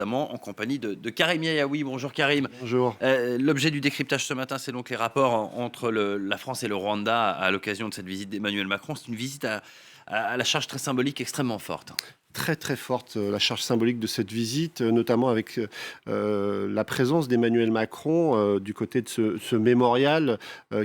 Notamment en compagnie de Karim Yayaoui. Bonjour Karim. Bonjour. L'objet du décryptage ce matin, c'est donc les rapports entre la France et le Rwanda à l'occasion de cette visite d'Emmanuel Macron. C'est une visite à la charge très symbolique extrêmement forte. Très très forte la charge symbolique de cette visite, notamment avec la présence d'Emmanuel Macron du côté de ce mémorial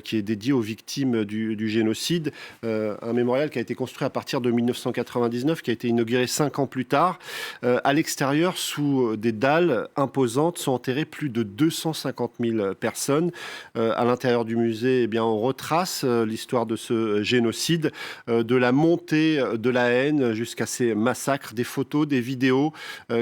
qui est dédié aux victimes du génocide. Un mémorial qui a été construit à partir de 1999, qui a été inauguré 5 ans plus tard. À l'extérieur, sous des dalles imposantes, sont enterrées plus de 250 000 personnes. À l'intérieur du musée, eh bien, on retrace l'histoire de ce génocide, de la montée de la haine jusqu'à ces massacres, des photos, des vidéos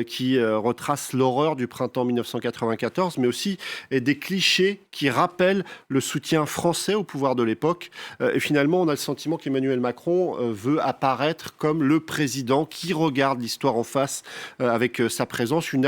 qui retracent l'horreur du printemps 1994, mais aussi des clichés qui rappellent le soutien français au pouvoir de l'époque. Et finalement, on a le sentiment qu'Emmanuel Macron veut apparaître comme le président qui regarde l'histoire en face avec sa présence. Une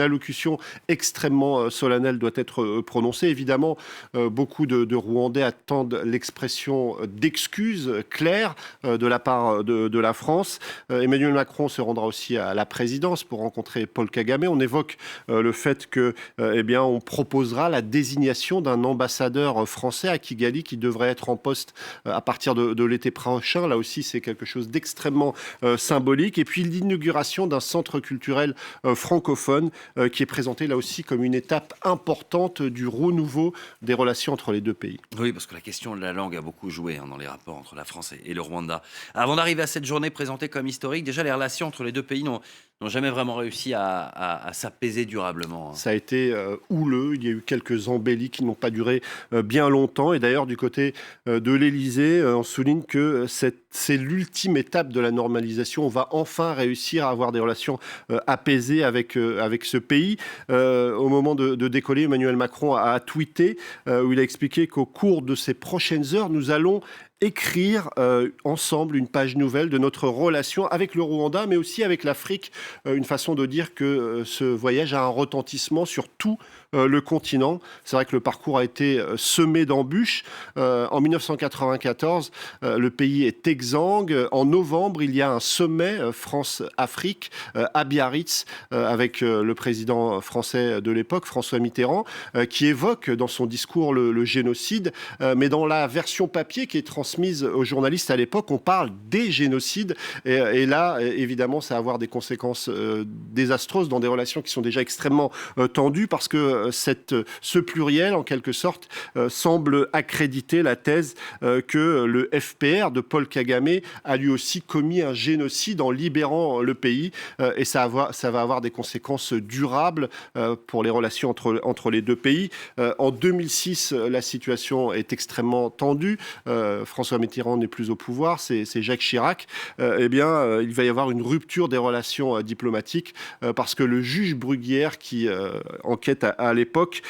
allocution extrêmement solennelle doit être prononcée. Évidemment, beaucoup de Rwandais attendent l'expression d'excuses claires de la part de la France. Emmanuel Macron se rendra aussi à la présidence pour rencontrer Paul Kagame. On évoque le fait que, on proposera la désignation d'un ambassadeur français à Kigali qui devrait être en poste à partir de l'été prochain. Là aussi, c'est quelque chose d'extrêmement symbolique. Et puis l'inauguration d'un centre culturel francophone qui est présenté là aussi comme une étape importante du renouveau des relations entre les deux pays. Oui, parce que la question de la langue a beaucoup joué dans les rapports entre la France et le Rwanda. Avant d'arriver à cette journée présentée comme historique, déjà les relations entre les deux pays n'ont jamais vraiment réussi à s'apaiser durablement. Ça a été houleux, il y a eu quelques embellis qui n'ont pas duré bien longtemps. Et d'ailleurs, du côté de l'Élysée, on souligne que c'est l'ultime étape de la normalisation. On va enfin réussir à avoir des relations apaisées avec ce pays. Au moment de décoller, Emmanuel Macron a tweeté où il a expliqué qu'au cours de ces prochaines heures, nous allons écrire ensemble une page nouvelle de notre relation avec le Rwanda, mais aussi avec l'Afrique. Une façon de dire que ce voyage a un retentissement sur tout le continent. C'est vrai que le parcours a été semé d'embûches. En 1994, le pays est exsangue. En novembre, il y a un sommet France-Afrique à Biarritz avec le président français de l'époque, François Mitterrand, qui évoque dans son discours le génocide. Mais dans la version papier qui est transmise aux journalistes à l'époque, on parle des génocides. Et là, évidemment, ça va avoir des conséquences désastreuses dans des relations qui sont déjà extrêmement tendues parce que ce pluriel, en quelque sorte, semble accréditer la thèse que le FPR de Paul Kagame a lui aussi commis un génocide en libérant le pays. Et ça va avoir des conséquences durables pour les relations entre les deux pays. En 2006, la situation est extrêmement tendue. François Mitterrand n'est plus au pouvoir, c'est Jacques Chirac. Il va y avoir une rupture des relations diplomatiques parce que le juge Bruguière qui enquête à l'époque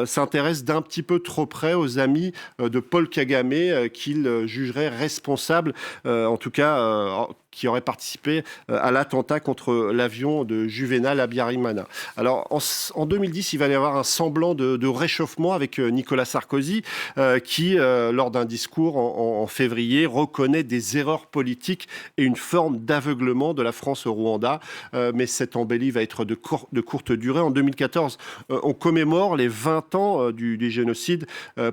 s'intéresse d'un petit peu trop près aux amis de Paul Kagame qu'il jugerait responsables, en tout cas qui aurait participé à l'attentat contre l'avion de Juvénal Habyarimana. Alors, en 2010, il va y avoir un semblant de réchauffement avec Nicolas Sarkozy, qui, lors d'un discours en février, reconnaît des erreurs politiques et une forme d'aveuglement de la France au Rwanda. Mais cette embellie va être de courte durée. En 2014, on commémore les 20 ans du génocide.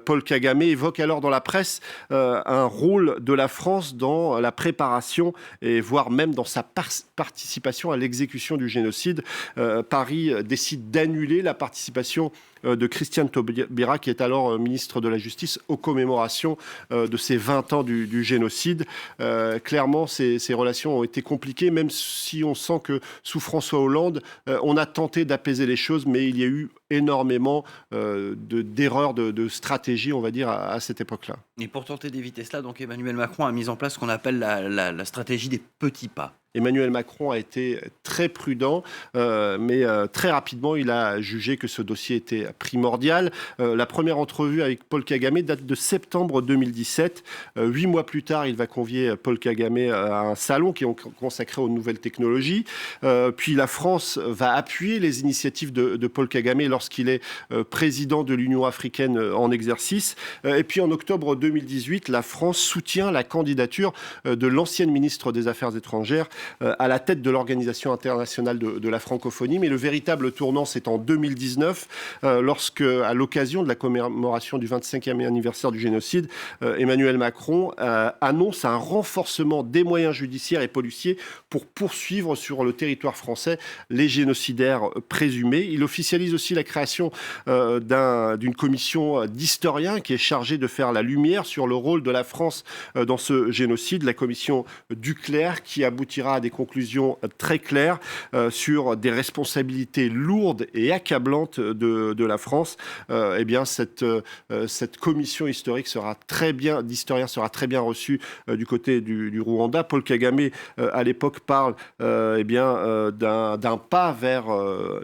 Paul Kagame évoque alors dans la presse un rôle de la France dans la préparation et voire même dans sa participation à l'exécution du génocide. Paris décide d'annuler la participation de Christiane Taubira, qui est alors ministre de la Justice, aux commémorations de ces 20 ans du génocide. Clairement, ces relations ont été compliquées, même si on sent que sous François Hollande, on a tenté d'apaiser les choses, mais il y a eu énormément d'erreurs de stratégie, on va dire, à cette époque-là. Et pour tenter d'éviter cela, donc Emmanuel Macron a mis en place ce qu'on appelle la stratégie des petits pas. Emmanuel Macron a été très prudent, mais très rapidement, il a jugé que ce dossier était primordial. La première entrevue avec Paul Kagame date de septembre 2017. 8 mois plus tard, il va convier Paul Kagame à un salon qui est consacré aux nouvelles technologies. Puis la France va appuyer les initiatives de Paul Kagame lorsqu'il est président de l'Union africaine en exercice. Et puis en octobre 2018, la France soutient la candidature de l'ancienne ministre des Affaires étrangères, à la tête de l'Organisation internationale de la francophonie. Mais le véritable tournant, c'est en 2019, lorsque, à l'occasion de la commémoration du 25e anniversaire du génocide, Emmanuel Macron annonce un renforcement des moyens judiciaires et policiers pour poursuivre sur le territoire français les génocidaires présumés. Il officialise aussi la création d'une commission d'historiens qui est chargée de faire la lumière sur le rôle de la France dans ce génocide, la commission Duclerc, qui aboutira à des conclusions très claires sur des responsabilités lourdes et accablantes de la France. Eh bien, cette commission historique d'historiens sera très bien reçue du côté du Rwanda. Paul Kagame, à l'époque, parle d'un pas vers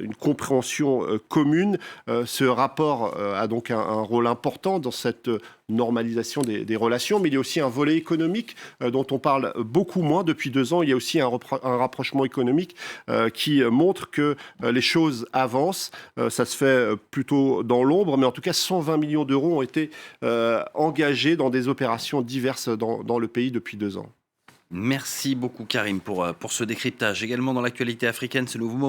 une compréhension commune. Ce rapport a donc un rôle important dans cette normalisation des relations, mais il y a aussi un volet économique dont on parle beaucoup moins depuis 2 ans. Il y a aussi un rapprochement économique qui montre que les choses avancent. Ça se fait plutôt dans l'ombre, mais en tout cas 120 millions d'euros ont été engagés dans des opérations diverses dans le pays depuis 2 ans. Merci beaucoup Karim pour ce décryptage. Également dans l'actualité africaine, c'est le mouvement